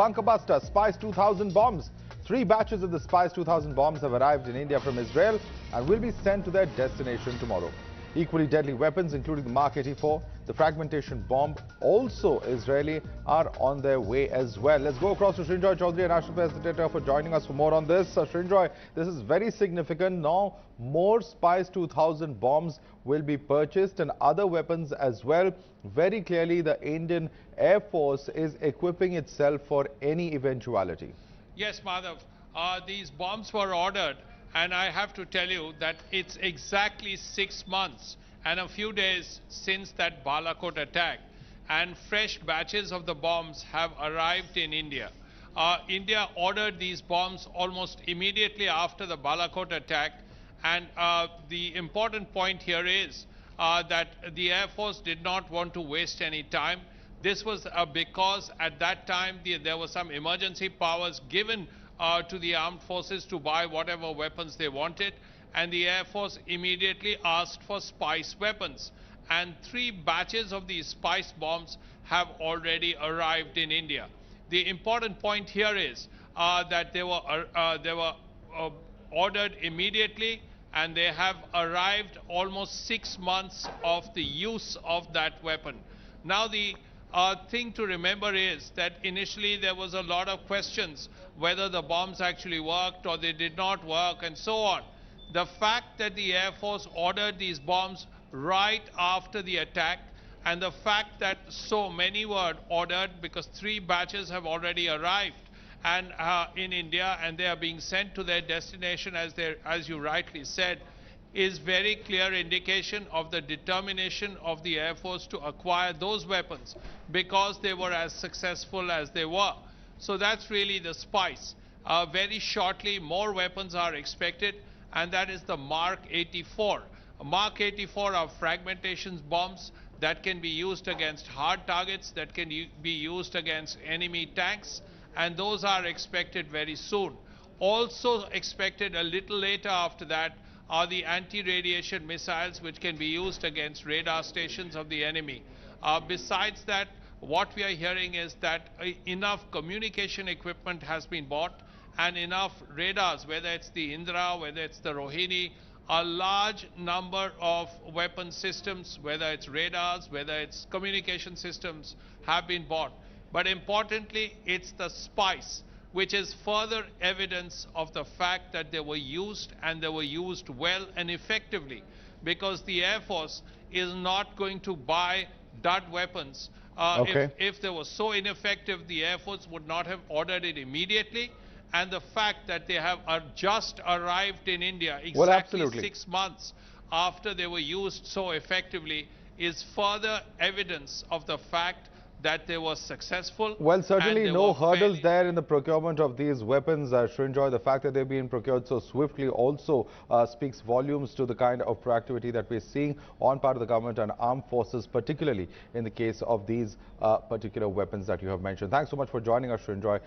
Bunker-buster Spice-2000 bombs. 3 batches of the Spice-2000 bombs have arrived in India from Israel and will be sent to their destination tomorrow. Equally deadly weapons, including the Mark 84, the fragmentation bomb, also Israeli, are on their way as well. Let's go across to Srinjoy Chaudhary, National Affairs Editor, for joining us for more on this. Srinjoy, this is very significant. Now, more Spice-2000 bombs will be purchased and other weapons as well. Very clearly, the Indian Air Force is equipping itself for any eventuality. Yes, Madhav. These bombs were ordered, and I have to tell you that it's exactly 6 months and a few days since that Balakot attack, and fresh batches of the bombs have arrived in India. India ordered these bombs almost immediately after the Balakot attack, and the important point here is that the Air Force did not want to waste any time. This was because at that time there were some emergency powers given to the armed forces to buy whatever weapons they wanted, and the Air Force immediately asked for Spice weapons. And 3 batches of these Spice bombs have already arrived in India. The important point here is that they were ordered immediately, and they have arrived almost 6 months of the use of that weapon. Now, the thing to remember is that initially there was a lot of questions whether the bombs actually worked or they did not work and so on. The fact that the Air Force ordered these bombs right after the attack, and the fact that so many were ordered, because 3 batches have already arrived and in India, and they are being sent to their destination as you rightly said, is very clear indication of the determination of the Air Force to acquire those weapons because they were as successful as they were. So that's really the spice. Very shortly, more weapons are expected, and that is the Mark 84. Mark 84 are fragmentation bombs that can be used against hard targets, that can be used against enemy tanks, and those are expected very soon. Also expected a little later after that are the anti-radiation missiles, which can be used against radar stations of the enemy. Besides that, what we are hearing is that enough communication equipment has been bought and enough radars, whether it's the Indra, whether it's the Rohini, a large number of weapon systems, whether it's radars, whether it's communication systems, have been bought. But importantly, it's the Spice, which is further evidence of the fact that they were used, and they were used well and effectively, because the Air Force is not going to buy dud weapons. If they were so ineffective, the Air Force would not have ordered it immediately. And the fact that they have just arrived in India exactly 6 months after they were used so effectively is further evidence of the fact that they were successful. Well, certainly no hurdles there in the procurement of these weapons, Srinjoy. The fact that they're being procured so swiftly also speaks volumes to the kind of proactivity that we're seeing on part of the government and armed forces, particularly in the case of these particular weapons that you have mentioned. Thanks so much for joining us, Srinjoy.